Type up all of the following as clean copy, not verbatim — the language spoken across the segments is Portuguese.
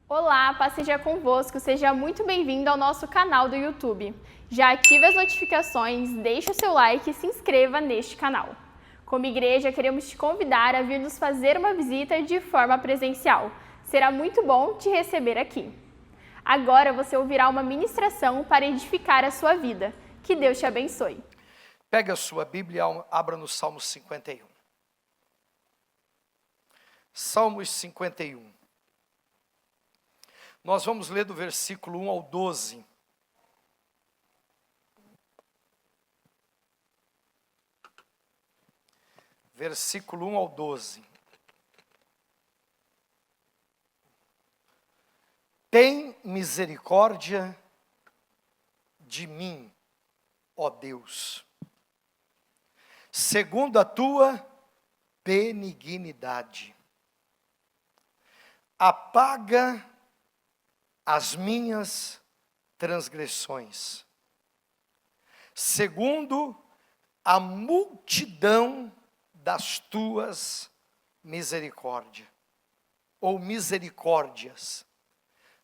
Olá, paz seja convosco, seja muito bem-vindo ao nosso canal do YouTube. Já ative as notificações, deixe o seu like e se inscreva neste canal. Como igreja, queremos te convidar a vir nos fazer uma visita de forma presencial. Será muito bom te receber aqui. Agora você ouvirá uma ministração para edificar a sua vida. Que Deus te abençoe. Pegue a sua Bíblia e abra no Salmo 51. Salmos 51. Nós vamos ler do versículo 1 ao 12. Versículo 1 ao 12. Tem misericórdia de mim, ó Deus, segundo a tua benignidade. Apaga as minhas transgressões, segundo a multidão das tuas misericórdias, ou misericórdias.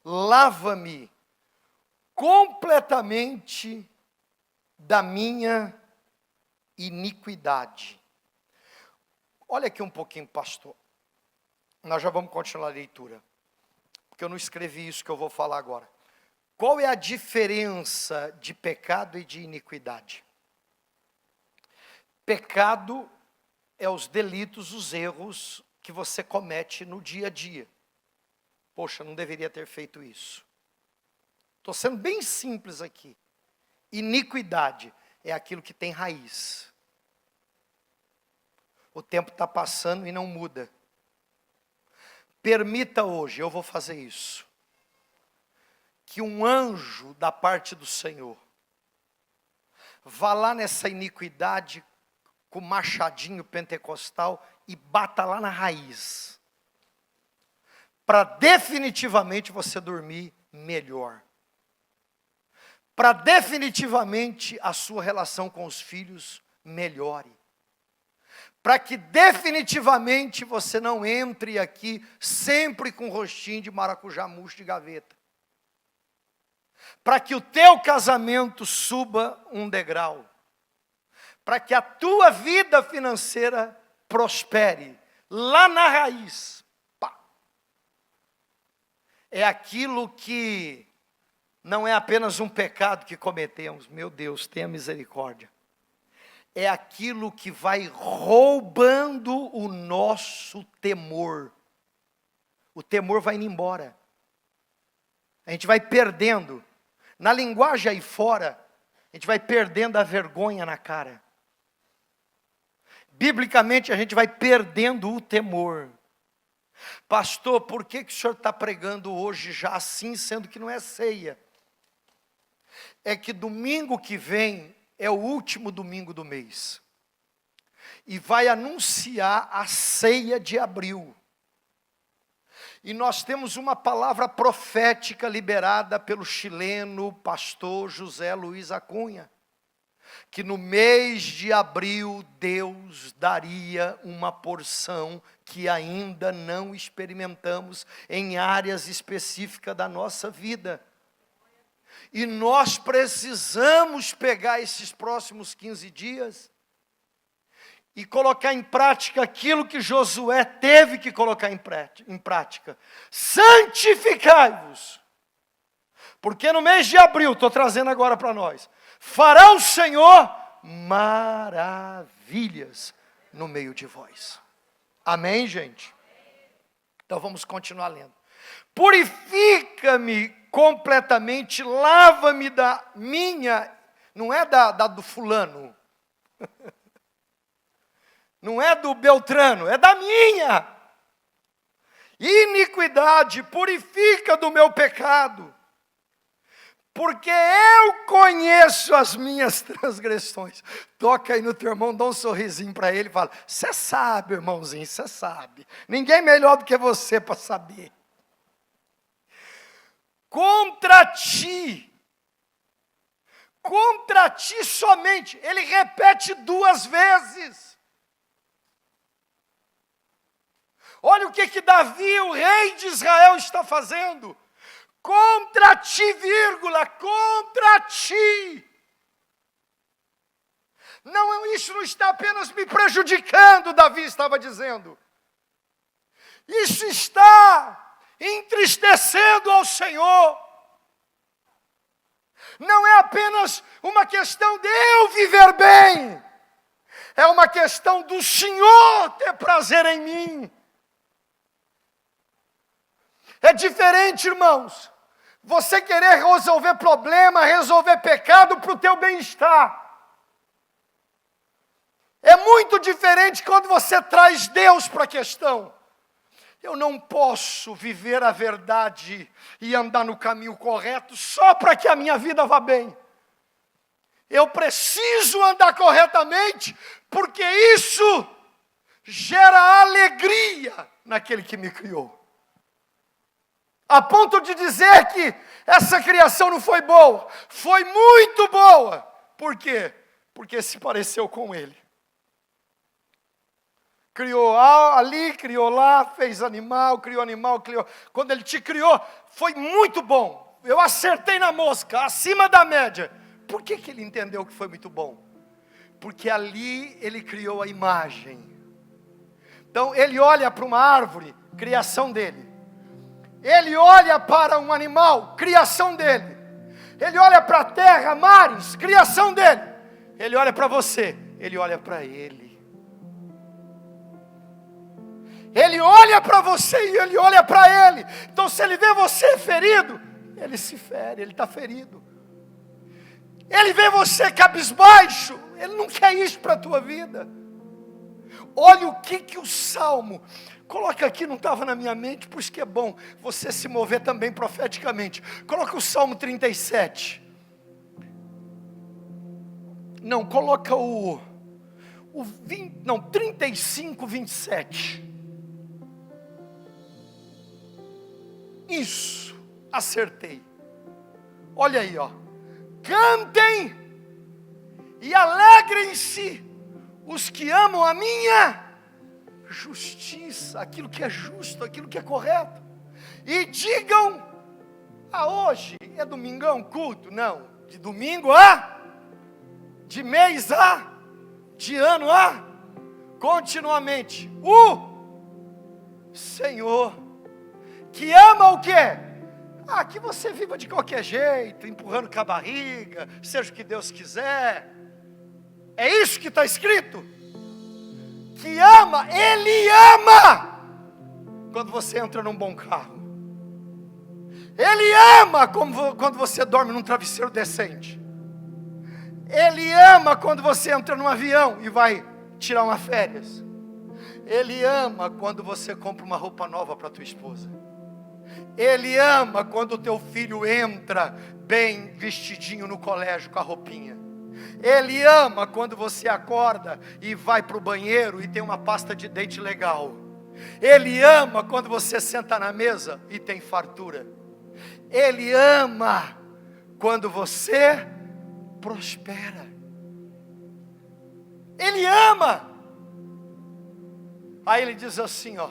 Lava-me completamente da minha iniquidade. Olha aqui um pouquinho, pastor. Nós já vamos continuar a leitura, porque eu não escrevi isso que eu vou falar agora. Qual é a diferença de pecado e de iniquidade? Pecado é os delitos, os erros que você comete no dia a dia. Poxa, não deveria ter feito isso. Estou sendo bem simples aqui. Iniquidade é aquilo que tem raiz. O tempo está passando e não muda. Permita hoje, eu vou fazer isso, que um anjo da parte do Senhor vá lá nessa iniquidade com o machadinho pentecostal e bata lá na raiz, para definitivamente você dormir melhor, para definitivamente a sua relação com os filhos melhore, para que definitivamente você não entre aqui sempre com rostinho de maracujá murcho de gaveta. Para que o teu casamento suba um degrau. Para que a tua vida financeira prospere. Lá na raiz. Pá. É aquilo que não é apenas um pecado que cometemos. Meu Deus, tenha misericórdia. É aquilo que vai roubando o nosso temor. O temor vai indo embora. A gente vai perdendo. Na linguagem aí fora, a gente vai perdendo a vergonha na cara. Biblicamente, a gente vai perdendo o temor. Pastor, por que o senhor está pregando hoje já assim, sendo que não é ceia? É que domingo que vem é o último domingo do mês. E vai anunciar a ceia de abril. E nós temos uma palavra profética liberada pelo chileno pastor José Luiz Acunha. Que no mês de abril Deus daria uma porção que ainda não experimentamos em áreas específicas da nossa vida. E nós precisamos pegar esses próximos 15 dias e colocar em prática aquilo que Josué teve que colocar em prática. Santificai-vos. Porque no mês de abril, estou trazendo agora para nós, fará o Senhor maravilhas no meio de vós. Amém, gente? Então vamos continuar lendo. Purifica-me completamente, lava-me da minha, não é da do fulano, não é do Beltrano, é da minha iniquidade, purifica do meu pecado, porque eu conheço as minhas transgressões. Toca aí no teu irmão, dá um sorrisinho para ele e fala, você sabe, irmãozinho, você sabe, ninguém melhor do que você para saber. Contra ti somente, ele repete 2 vezes. Olha o que Davi, o rei de Israel, está fazendo. Contra ti, vírgula, contra ti. Não, isso não está apenas me prejudicando, Davi estava dizendo. Isso está entristecendo ao Senhor. Não é apenas uma questão de eu viver bem. É uma questão do Senhor ter prazer em mim. É diferente, irmãos, você querer resolver problema, resolver pecado para o teu bem-estar. É muito diferente quando você traz Deus para a questão. Eu não posso viver a verdade e andar no caminho correto só para que a minha vida vá bem. Eu preciso andar corretamente, porque isso gera alegria naquele que me criou. A ponto de dizer que essa criação não foi boa, foi muito boa. Por quê? Porque se pareceu com ele. Criou ali, criou lá, fez animal, criou. Quando ele te criou, foi muito bom. Eu acertei na mosca, acima da média. Por que ele entendeu que foi muito bom? Porque ali ele criou a imagem. Então ele olha para uma árvore, criação dele. Ele olha para um animal, criação dele. Ele olha para a terra, mares, criação dele. Ele olha para você, ele olha para ele. Ele olha para você e ele olha para ele. Então se ele vê você ferido, ele se fere, ele está ferido. Ele vê você cabisbaixo, ele não quer isso para a tua vida. Olha o que o Salmo, coloca aqui, não estava na minha mente, por isso que é bom você se mover também profeticamente. Coloca o Salmo 37. Não, coloca o 35, 27. Isso, acertei. Olha aí, ó. Cantem e alegrem-se os que amam a minha justiça, aquilo que é justo, aquilo que é correto. E digam, hoje é domingão, culto? Não, de domingo de mês de ano continuamente. O Senhor, que ama o quê? Que você viva de qualquer jeito, empurrando com a barriga, seja o que Deus quiser. É isso que está escrito. Que ama, Ele ama quando você entra num bom carro. Ele ama quando você dorme num travesseiro decente. Ele ama quando você entra num avião e vai tirar uma férias. Ele ama quando você compra uma roupa nova para tua esposa. Ele ama quando o teu filho entra bem vestidinho no colégio com a roupinha. Ele ama quando você acorda e vai para o banheiro e tem uma pasta de dente legal. Ele ama quando você senta na mesa e tem fartura. Ele ama quando você prospera. Ele ama. Aí ele diz assim, ó.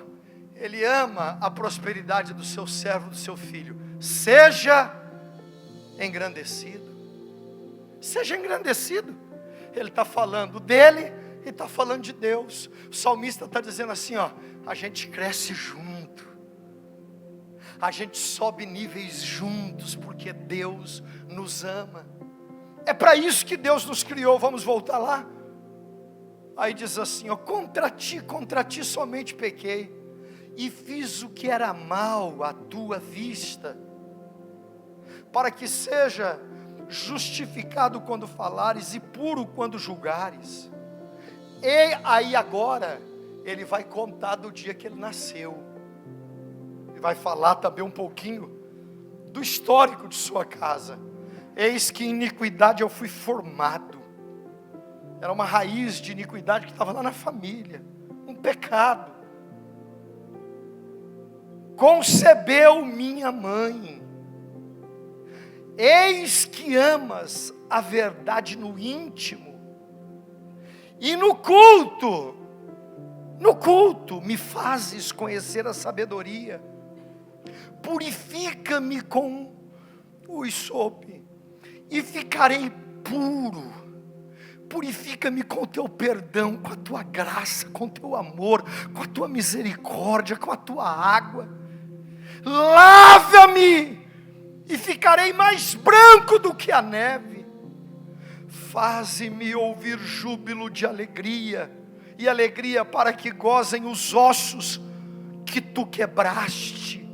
Ele ama a prosperidade do seu servo, do seu filho. Seja engrandecido. Seja engrandecido. Ele está falando dele e está falando de Deus. O salmista está dizendo assim, ó. A gente cresce junto. A gente sobe níveis juntos, porque Deus nos ama. É para isso que Deus nos criou. Vamos voltar lá. Aí diz assim, ó. Contra ti somente pequei. E fiz o que era mal à tua vista, para que seja justificado quando falares e puro quando julgares. E aí agora, ele vai contar do dia que ele nasceu. Ele vai falar também um pouquinho do histórico de sua casa. Eis que em iniquidade eu fui formado. Era uma raiz de iniquidade que estava lá na família. Um pecado. Concebeu minha mãe. Eis que amas a verdade no íntimo, e no culto No culto, me fazes conhecer a sabedoria. Purifica-me com o hisope e ficarei puro. Purifica-me com o teu perdão, com a tua graça, com o teu amor, com a tua misericórdia, com a tua água. Lava-me e ficarei mais branco do que a neve. Faze-me ouvir júbilo de alegria, e alegria para que gozem os ossos que tu quebraste.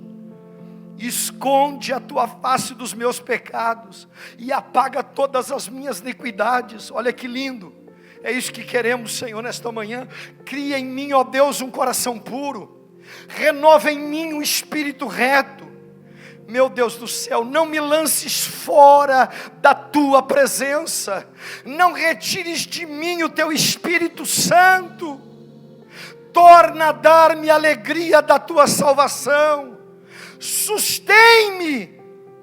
Esconde a tua face dos meus pecados e apaga todas as minhas iniquidades. Olha que lindo, é isso que queremos, Senhor, nesta manhã. Cria em mim, ó Deus, um coração puro, renova em mim um espírito reto. Meu Deus do céu, não me lances fora da tua presença, não retires de mim o teu Espírito Santo. Torna a dar-me a alegria da tua salvação. Sustém-me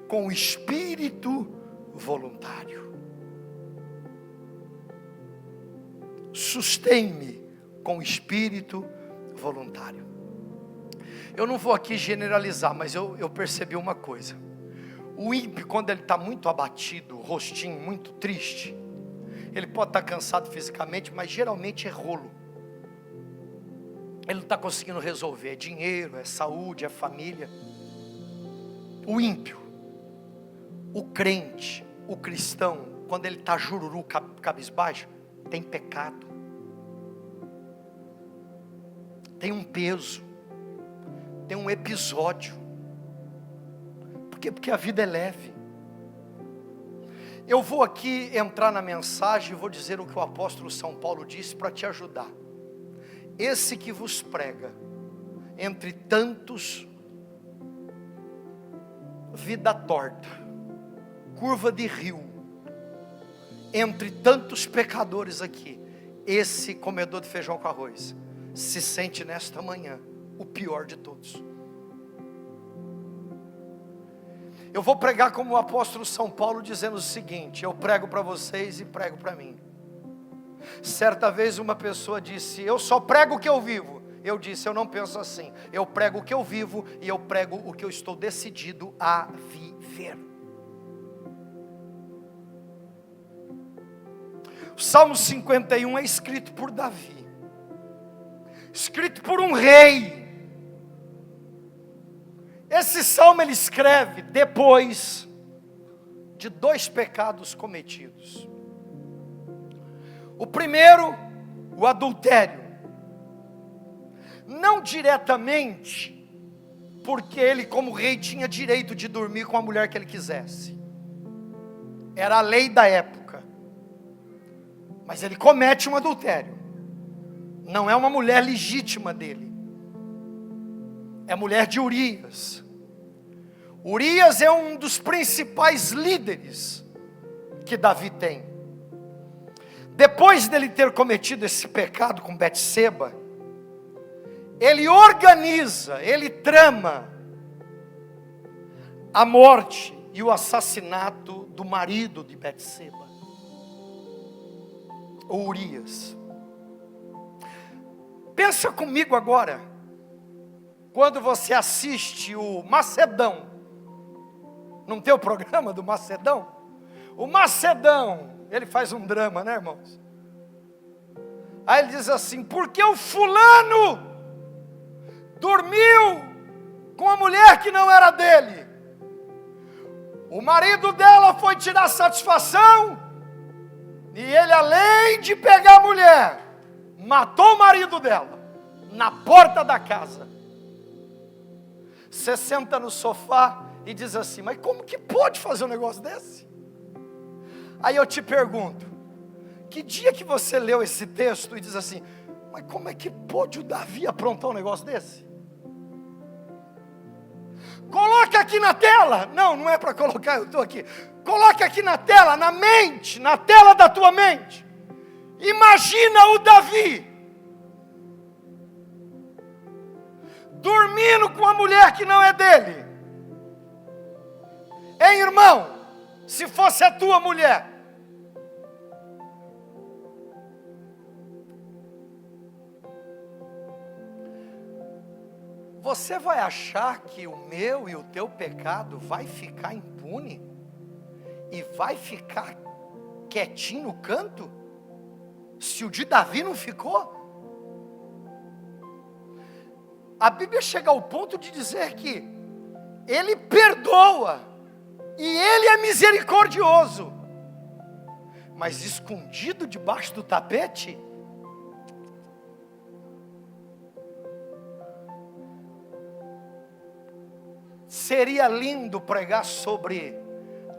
com o espírito voluntário. Sustém-me com o espírito voluntário. Eu não vou aqui generalizar, mas eu percebi uma coisa. O ímpio, quando ele está muito abatido, o rostinho muito triste, ele pode estar cansado fisicamente, mas geralmente é rolo. Ele não está conseguindo resolver, é dinheiro, é saúde, é família. O ímpio, o crente, o cristão, quando ele está jururu, cabisbaixo, tem pecado, tem um peso, tem um episódio. Por quê? Porque a vida é leve. Eu vou aqui entrar na mensagem e vou dizer o que o apóstolo São Paulo disse para te ajudar. Esse que vos prega, entre tantos, vida torta, curva de rio, entre tantos pecadores aqui, esse comedor de feijão com arroz, se sente nesta manhã o pior de todos. Eu vou pregar como o apóstolo São Paulo, dizendo o seguinte: eu prego para vocês e prego para mim. Certa vez uma pessoa disse: eu só prego o que eu vivo. Eu disse: eu não penso assim. Eu prego o que eu vivo e eu prego o que eu estou decidido a viver. O Salmo 51 é escrito por Davi, escrito por um rei. Esse salmo ele escreve depois de 2 pecados cometidos. O primeiro, o adultério. Não diretamente, porque ele como rei tinha direito de dormir com a mulher que ele quisesse. Era a lei da época. Mas ele comete um adultério. Não é uma mulher legítima dele. É mulher de Urias. Urias é um dos principais líderes que Davi tem. Depois dele ter cometido esse pecado com Betseba, ele organiza, ele trama a morte e o assassinato do marido de Betseba, Urias. Pensa comigo agora, quando você assiste o Macedão, não tem o programa do Macedão? O Macedão, ele faz um drama, né, irmãos? Aí ele diz assim: porque o fulano dormiu com a mulher que não era dele, o marido dela foi tirar satisfação, e ele, além de pegar a mulher, matou o marido dela, na porta da casa. Você senta no sofá e diz assim: mas como que pode fazer um negócio desse? Aí eu te pergunto, que dia que você leu esse texto e diz assim: mas como é que pode o Davi aprontar um negócio desse? Coloque aqui na tela. Não, não é para colocar, eu estou aqui. Coloque aqui na tela, na mente, na tela da tua mente. Imagina o Davi dormindo com uma mulher que não é dele. Hein, irmão? Se fosse a tua mulher, Você vai achar que o meu e o teu pecado vai ficar impune? E vai ficar quietinho no canto? Se o de Davi não ficou? A Bíblia chega ao ponto de dizer que Ele perdoa, e Ele é misericordioso, mas escondido debaixo do tapete? Seria lindo pregar sobre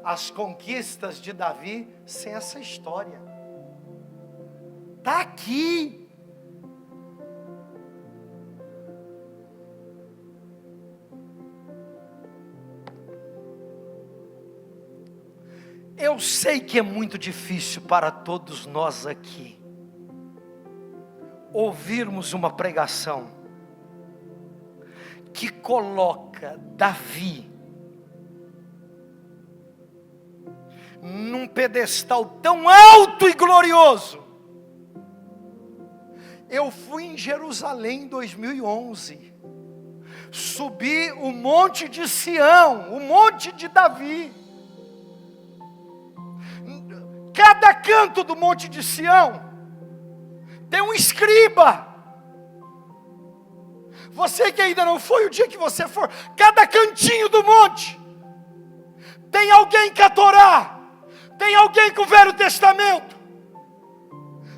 as conquistas de Davi sem essa história. Está aqui. Eu sei que é muito difícil para todos nós aqui ouvirmos uma pregação que coloca Davi num pedestal tão alto e glorioso. Eu fui em Jerusalém em 2011, subi o monte de Sião, o monte de Davi. Cada canto do monte de Sião tem um escriba. Você que ainda não foi, o dia que você for, cada cantinho do monte tem alguém com a Torá, tem alguém com o Velho Testamento.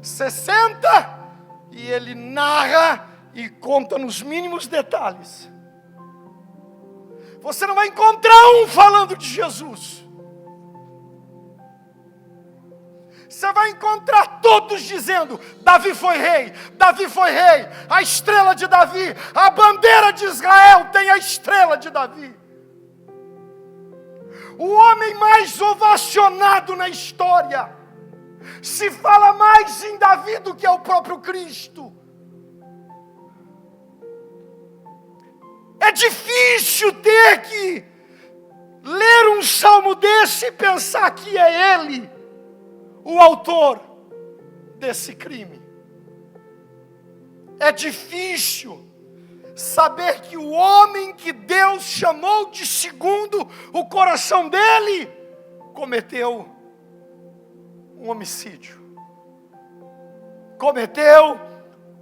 Você senta e ele narra e conta nos mínimos detalhes. Você não vai encontrar um falando de Jesus. Você vai encontrar todos dizendo: Davi foi rei, Davi foi rei, a estrela de Davi, a bandeira de Israel tem a estrela de Davi. O homem mais ovacionado na história, se fala mais em Davi do que é o próprio Cristo. É difícil ter que ler um salmo desse e pensar que é ele o autor desse crime. É difícil saber que o homem que Deus chamou de segundo o coração dele cometeu um homicídio, cometeu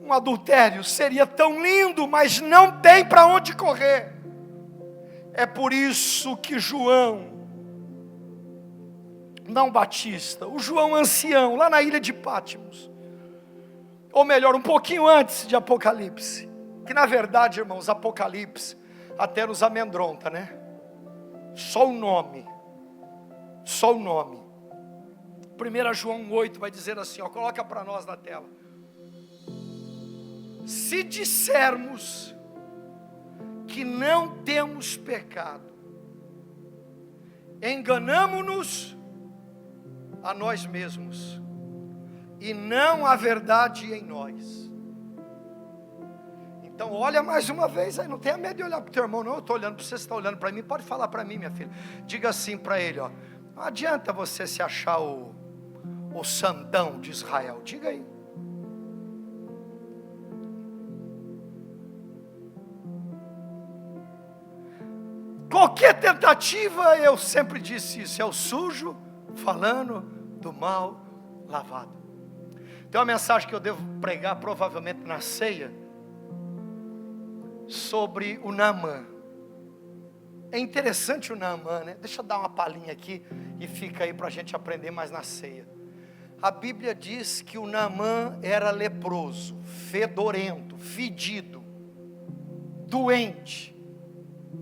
um adultério. Seria tão lindo, mas não tem para onde correr. É por isso que João, não Batista, o João ancião, lá na ilha de Patmos, ou melhor, um pouquinho antes de Apocalipse, que na verdade, irmãos, Apocalipse até nos amedronta, né? Só o nome. 1 João 8 vai dizer assim, ó, coloca para nós na tela. Se dissermos que não temos pecado, enganamo-nos a nós mesmos, e não há verdade em nós. Então olha mais uma vez aí, não tenha medo de olhar para o teu irmão, não. Eu estou olhando para você, você está olhando para mim, pode falar para mim, minha filha. Diga assim para ele, ó, não adianta você se achar o santão de Israel, diga aí. Qualquer tentativa, eu sempre disse isso, é o sujo falando do mal lavado. Tem uma mensagem que eu devo pregar provavelmente na ceia, sobre o Naamã. É interessante o Naamã, né? Deixa eu dar uma palhinha aqui e fica aí para a gente aprender mais na ceia. A Bíblia diz que o Naamã era leproso, fedorento, fedido, doente,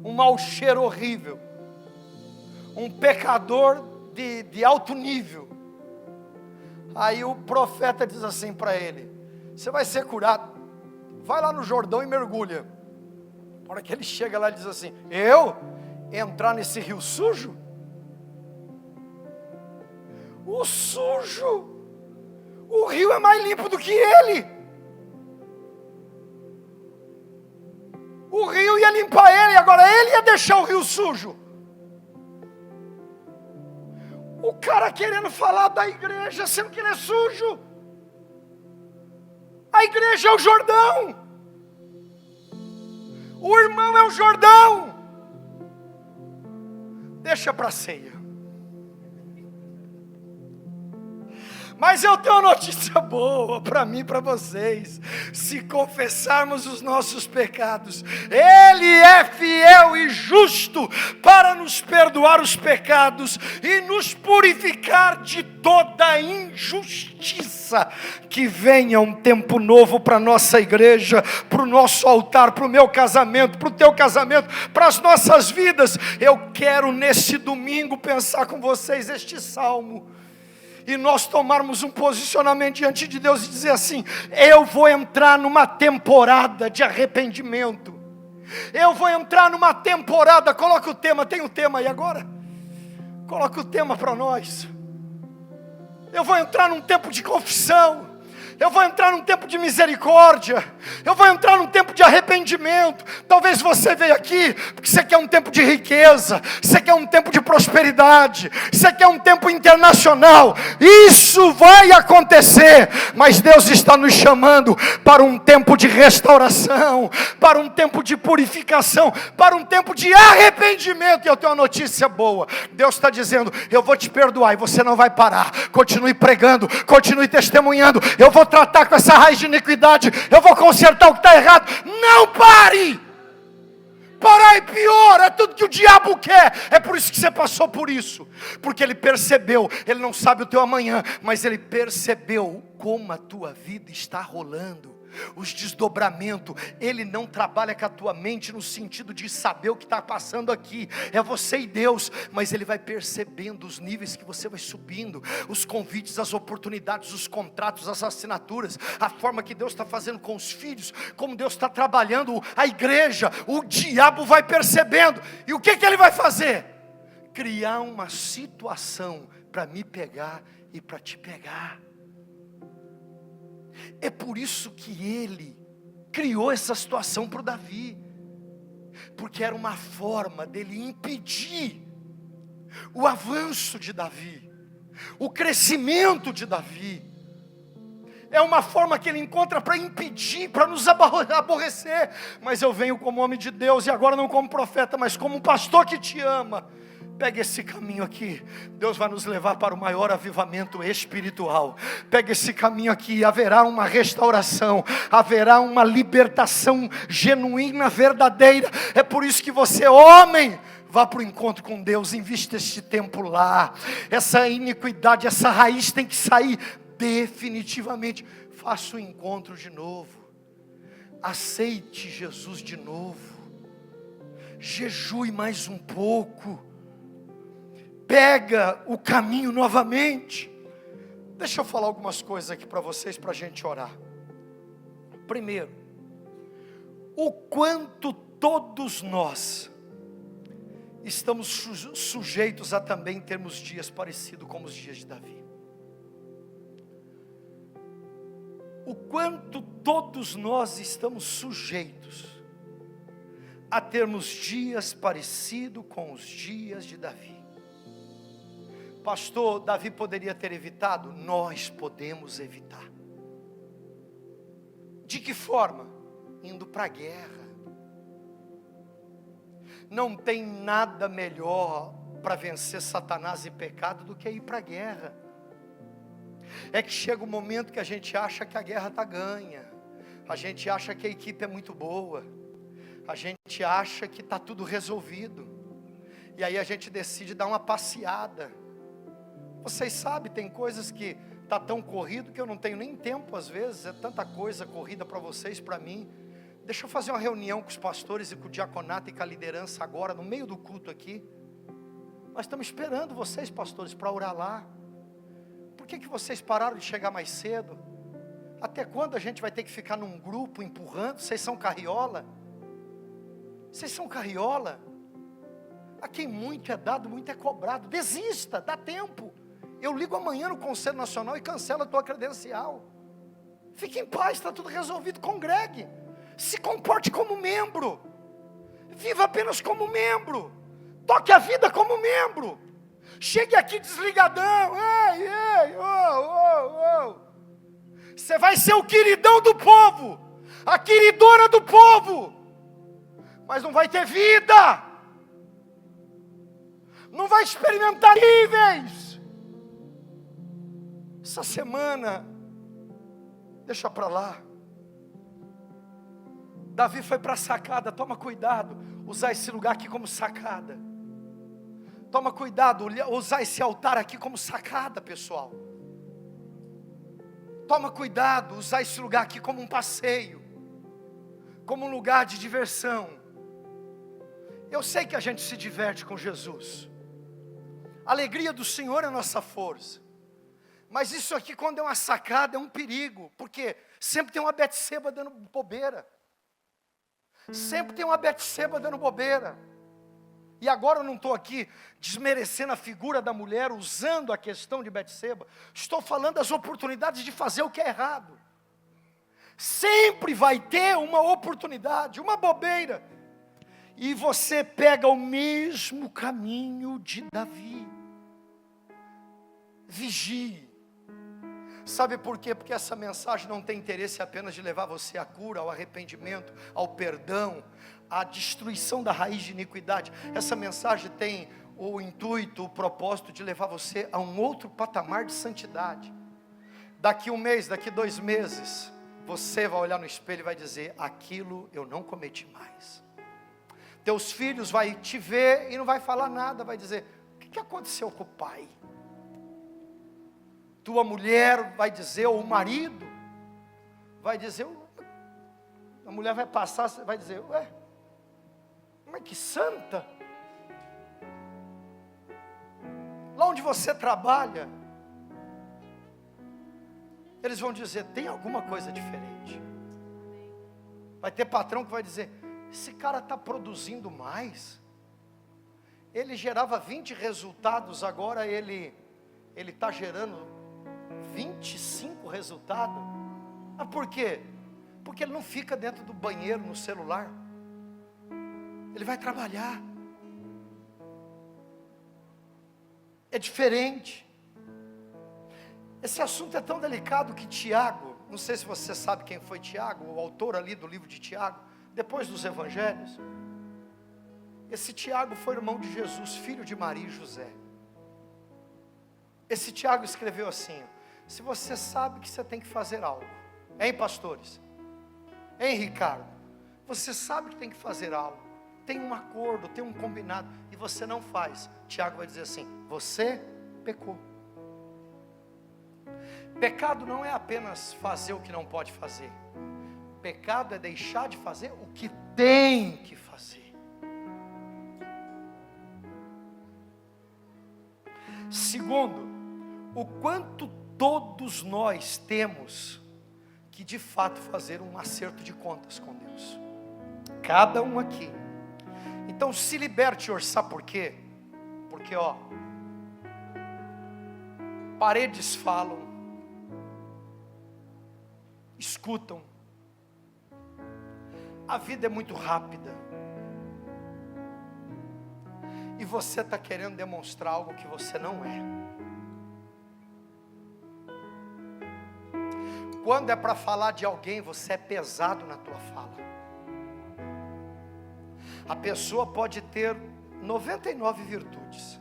um mau cheiro horrível, um pecador de alto nível. Aí o profeta diz assim para ele: você vai ser curado, vai lá no Jordão e mergulha. Na hora que ele chega lá, ele diz assim: eu entrar nesse rio sujo? O sujo, o rio é mais limpo do que ele. O rio ia limpar ele, agora ele ia deixar o rio sujo. O cara querendo falar da igreja, sendo que ele é sujo. A igreja é o Jordão. O irmão é o Jordão. Deixa para a ceia. Mas eu tenho uma notícia boa para mim e para vocês. Se confessarmos os nossos pecados, Ele é fiel e justo para nos perdoar os pecados e nos purificar de toda injustiça. Que venha um tempo novo para a nossa igreja, para o nosso altar, para o meu casamento, para o teu casamento, para as nossas vidas. Eu quero nesse domingo pensar com vocês este salmo. E nós tomarmos um posicionamento diante de Deus e dizer assim: eu vou entrar numa temporada de arrependimento. Eu vou entrar numa temporada, coloca o tema, tem o tema aí agora? Coloca o tema para nós. Eu vou entrar num tempo de confissão. Eu vou entrar num tempo de misericórdia. Eu vou entrar num tempo de arrependimento. Talvez você veja aqui porque você quer um tempo de riqueza, você quer um tempo de prosperidade, você quer um tempo internacional. Isso vai acontecer, mas Deus está nos chamando para um tempo de restauração, para um tempo de purificação, para um tempo de arrependimento. E eu tenho uma notícia boa. Deus está dizendo: eu vou te perdoar e você não vai parar. Continue pregando, continue testemunhando. Eu vou tratar com essa raiz de iniquidade, eu vou consertar o que está errado. Não pare! Parar é pior, é tudo que o diabo quer. É por isso que você passou por isso, porque ele percebeu, ele não sabe o teu amanhã, mas ele percebeu como a tua vida está rolando, os desdobramentos. Ele não trabalha com a tua mente no sentido de saber o que está passando aqui, é você e Deus, mas ele vai percebendo os níveis que você vai subindo, os convites, as oportunidades, os contratos, as assinaturas, a forma que Deus está fazendo com os filhos, como Deus está trabalhando a igreja. O diabo vai percebendo, e o que ele vai fazer? Criar uma situação para me pegar e para te pegar. É por isso que ele criou essa situação para o Davi, porque era uma forma dele impedir o avanço de Davi, o crescimento de Davi. É uma forma que ele encontra para impedir, para nos aborrecer. Mas eu venho como homem de Deus, e agora não como profeta, mas como um pastor que te ama. Pega esse caminho aqui, Deus vai nos levar para o maior avivamento espiritual. Pega esse caminho aqui, haverá uma restauração, haverá uma libertação genuína, verdadeira. É por isso que você, homem, vá para o encontro com Deus, invista este tempo lá. Essa iniquidade, essa raiz tem que sair definitivamente. Faça o encontro de novo, aceite Jesus de novo, jejue mais um pouco, pega o caminho novamente. Deixa eu falar algumas coisas aqui para vocês, para a gente orar. Primeiro, o quanto todos nós estamos sujeitos a também termos dias parecidos com os dias de Davi. O quanto todos nós estamos sujeitos a termos dias parecidos com os dias de Davi. Pastor, Davi poderia ter evitado? Nós podemos evitar. De que forma? Indo para a guerra. Não tem nada melhor para vencer Satanás e pecado do que ir para a guerra. É que chega um momento que a gente acha que a guerra está ganha, a gente acha que a equipe é muito boa, a gente acha que está tudo resolvido, e aí a gente decide dar uma passeada. Vocês sabem, tem coisas que está tão corrido que eu não tenho nem tempo às vezes, é tanta coisa corrida para vocês, para mim. Deixa eu fazer uma reunião com os pastores e com o diaconato e com a liderança agora, no meio do culto aqui. Nós estamos esperando vocês, pastores, para orar lá. Por que vocês pararam de chegar mais cedo? Até quando a gente vai ter que ficar num grupo empurrando? Vocês são carriola? Vocês são carriola? A quem muito é dado, muito é cobrado. Desista, dá tempo. Eu ligo amanhã no Conselho Nacional e cancelo a tua credencial. Fique em paz, está tudo resolvido. Congregue, se comporte como membro, viva apenas como membro, toque a vida como membro. Chegue aqui desligadão, Você vai ser o queridão do povo, a queridona do povo. mas não vai ter vida, não vai experimentar níveis. Essa semana, deixa para lá, Davi foi para a sacada. Toma cuidado, usar esse lugar aqui como sacada. Toma cuidado, usar esse altar aqui como sacada, pessoal. Toma cuidado, usar esse lugar aqui como um passeio, como um lugar de diversão. Eu sei que a gente se diverte com Jesus. A alegria do Senhor é a nossa força. Mas isso aqui, quando é uma sacada, é um perigo. Porque sempre tem uma Betseba dando bobeira. Sempre tem uma Betseba dando bobeira. E agora eu não estou aqui desmerecendo a figura da mulher, usando a questão de Betseba. Estou falando das oportunidades de fazer o que é errado. Sempre vai ter uma oportunidade, uma bobeira. E você pega o mesmo caminho de Davi. Vigie. Sabe por quê? Porque essa mensagem não tem interesse apenas de levar você à cura, ao arrependimento, ao perdão, à destruição da raiz de iniquidade. Essa mensagem tem o intuito, o propósito de levar você a um outro patamar de santidade. Daqui um mês, daqui 2 meses, você vai olhar no espelho e vai dizer: aquilo eu não cometi mais. Teus filhos vão te ver e não vai falar nada, vai dizer: o que aconteceu com o pai? Tua mulher vai dizer, ou o marido vai dizer, a mulher vai passar, vai dizer: ué, mas que santa. Lá onde você trabalha, eles vão dizer: tem alguma coisa diferente. Vai ter patrão que vai dizer: esse cara está produzindo mais. Ele gerava 20 resultados, agora ele está gerando 25 resultados. Mas por quê? Porque ele não fica dentro do banheiro, no celular. Ele vai trabalhar. É diferente. Esse assunto é tão delicado que Tiago, não sei se você sabe quem foi Tiago, o autor ali do livro de Tiago, depois dos evangelhos. Esse Tiago foi irmão de Jesus, filho de Maria e José. Esse Tiago escreveu assim: se você sabe que você tem que fazer algo, hein, pastores? Hein, Ricardo? Você sabe que tem que fazer algo, tem um acordo, tem um combinado, e você não faz. Tiago vai dizer assim: você pecou. Pecado não é apenas fazer o que não pode fazer. Pecado é deixar de fazer o que tem que fazer. Segundo, o quanto todos nós temos que de fato fazer um acerto de contas com Deus. Cada um aqui. Então se liberte hoje, sabe por quê? Porque paredes falam, escutam. A vida é muito rápida. E você está querendo demonstrar algo que você não é. Quando é para falar de alguém, você é pesado na tua fala. A pessoa pode ter 99 virtudes.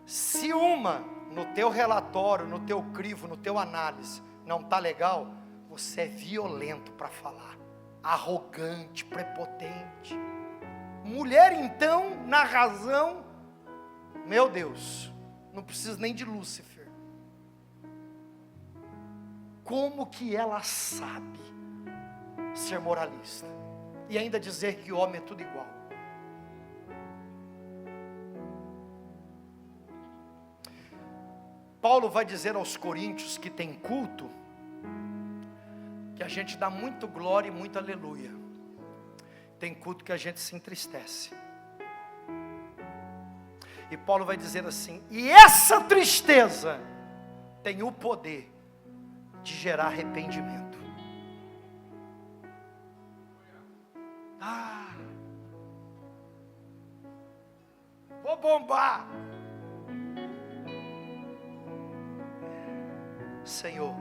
Se uma, no teu relatório, no teu crivo, no teu análise, não está legal, você é violento para falar. Arrogante, prepotente. Mulher então, na razão, meu Deus, não precisa nem de Lúcifer. Como que ela sabe ser moralista e ainda dizer que o homem é tudo igual? Paulo vai dizer aos coríntios que tem culto, que a gente dá muito glória e muito aleluia. Tem culto que a gente se entristece. E Paulo vai dizer assim: e essa tristeza tem o poder de gerar arrependimento. Vou bombar. Senhor,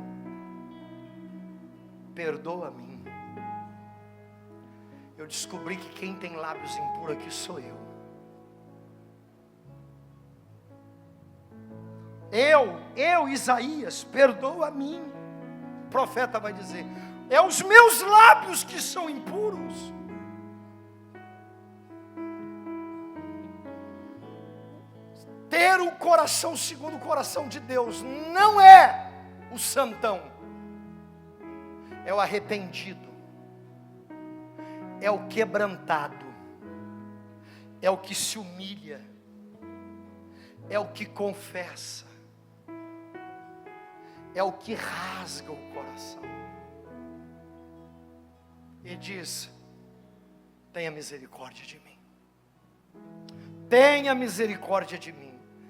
perdoa-me. Eu eu descobri que quem tem lábios impuros aqui sou eu. Isaías, perdoa a mim. O profeta vai dizer: é os meus lábios que são impuros. Ter o coração segundo o coração de Deus não é o santão, é o arrependido, é o quebrantado, é o que se humilha, é o que confessa, é o que rasga o coração e diz: tenha misericórdia de mim, tenha misericórdia de mim.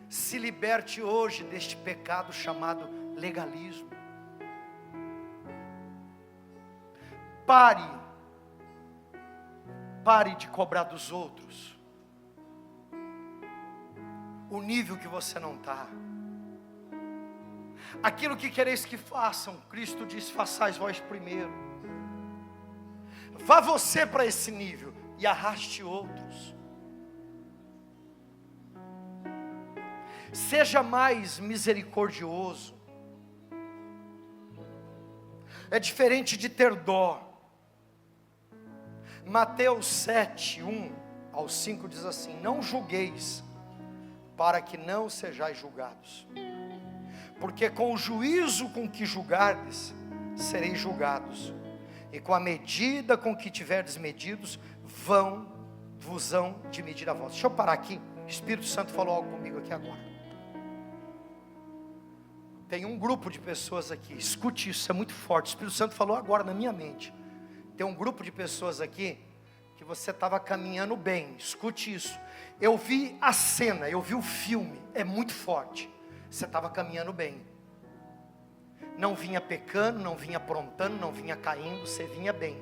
Se liberte hoje deste pecado chamado legalismo. Pare de cobrar dos outros o nível que você não está. Aquilo que quereis que façam, Cristo diz: façais vós primeiro. Vá você para esse nível e arraste outros. Seja mais misericordioso. É diferente de ter dó. Mateus 7, 1 ao 5 diz assim: não julgueis, para que não sejais julgados. Porque com o juízo com que julgardes, sereis julgados. E com a medida com que tiverdes medidos, vos hão de medir a vós. Deixa eu parar aqui. O Espírito Santo falou algo comigo aqui agora. Tem um grupo de pessoas aqui, escute isso, é muito forte. O Espírito Santo falou agora na minha mente. Tem um grupo de pessoas aqui que você estava caminhando bem, escute isso. Eu vi a cena, eu vi o filme, é muito forte. Você estava caminhando bem, não vinha pecando, não vinha aprontando, não vinha caindo, você vinha bem.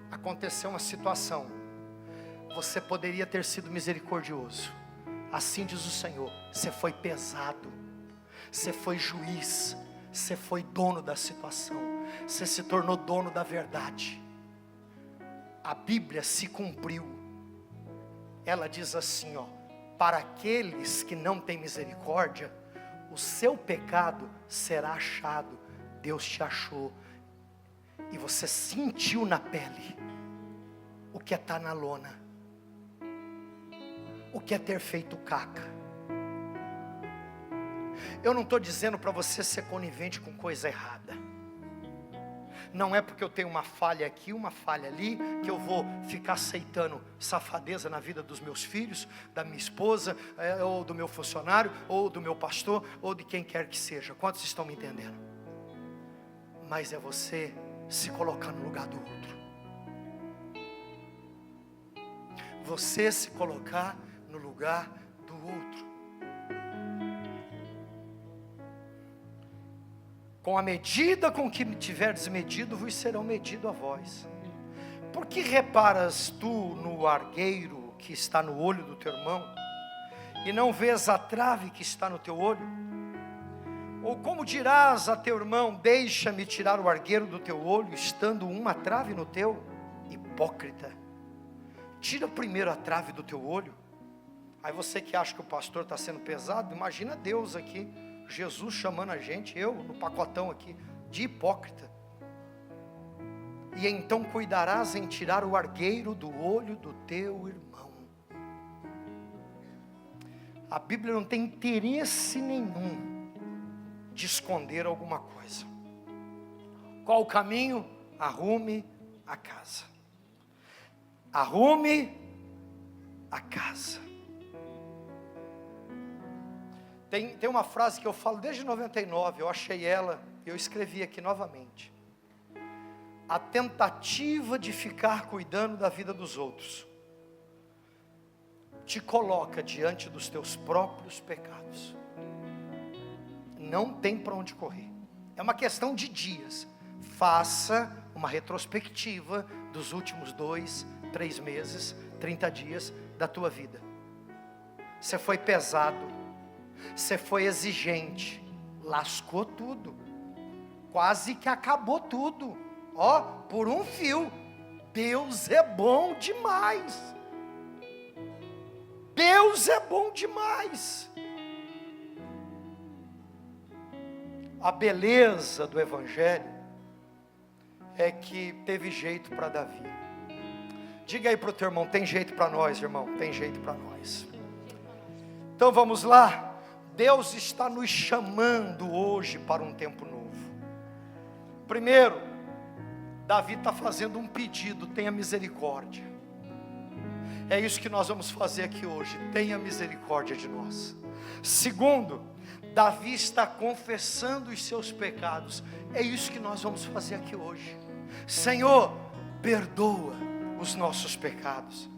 Aconteceu uma situação, você poderia ter sido misericordioso. Assim diz o Senhor: você foi pesado, você foi juiz, você foi dono da situação, você se tornou dono da verdade. A Bíblia se cumpriu. Ela diz assim, ó: para aqueles que não têm misericórdia, o seu pecado será achado. Deus te achou, e você sentiu na pele o que é estar na lona, o que é ter feito caca. Eu não estou dizendo para você ser conivente com coisa errada. Não é porque eu tenho uma falha aqui, uma falha ali, que eu vou ficar aceitando safadeza na vida dos meus filhos, da minha esposa, ou do meu funcionário, ou do meu pastor, ou de quem quer que seja. Quantos estão me entendendo? Mas é você se colocar no lugar do outro. Você se colocar no lugar do outro. Com a medida com que tiverdes medido, vos serão medido a vós. Por que reparas tu no argueiro que está no olho do teu irmão, e não vês a trave que está no teu olho? Ou como dirás a teu irmão: deixa-me tirar o argueiro do teu olho, estando uma trave no teu? Hipócrita, tira primeiro a trave do teu olho. Aí você que acha que o pastor está sendo pesado, imagina Deus aqui, Jesus chamando a gente, eu no pacotão aqui, de hipócrita. E então cuidarás em tirar o argueiro do olho do teu irmão. A Bíblia não tem interesse nenhum de esconder alguma coisa. Qual o caminho? Arrume a casa. Arrume a casa. Tem uma frase que eu falo desde 99, eu achei ela, eu escrevi aqui novamente. A tentativa de ficar cuidando da vida dos outros te coloca diante dos teus próprios pecados. Não tem para onde correr. É uma questão de dias. Faça uma retrospectiva dos últimos 2, 3 meses, 30 dias da tua vida. Você foi pesado, você foi exigente, lascou tudo, quase que acabou tudo, ó, por um fio. Deus é bom demais. Deus é bom demais. A beleza do Evangelho é que teve jeito para Davi. Diga aí para o teu irmão, tem jeito para nós, irmão, tem jeito para nós. Então vamos lá. Deus está nos chamando hoje para um tempo novo. Primeiro, Davi está fazendo um pedido, tenha misericórdia. É isso que nós vamos fazer aqui hoje, tenha misericórdia de nós. Segundo, Davi está confessando os seus pecados. É isso que nós vamos fazer aqui hoje. Senhor, perdoa os nossos pecados.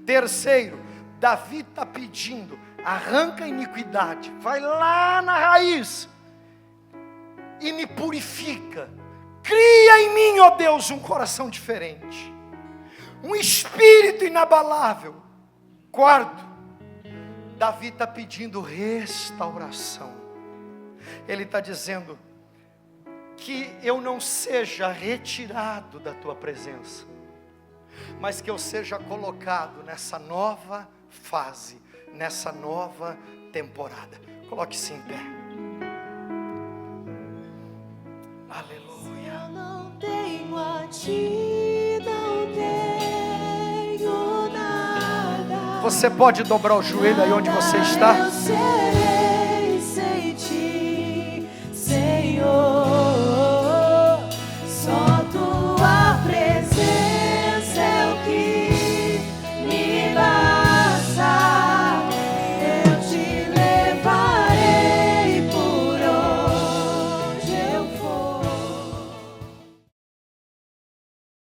Terceiro, Davi está pedindo, arranca a iniquidade, vai lá na raiz e me purifica. Cria em mim, ó Deus, um coração diferente, um espírito inabalável. Quarto, Davi está pedindo restauração. Ele está dizendo que eu não seja retirado da tua presença, mas que eu seja colocado nessa nova fase, nessa nova temporada. Coloque-se em pé. Aleluia. Eu não tenho a ti, não tenho nada. Você pode dobrar o joelho aí onde você está? Eu serei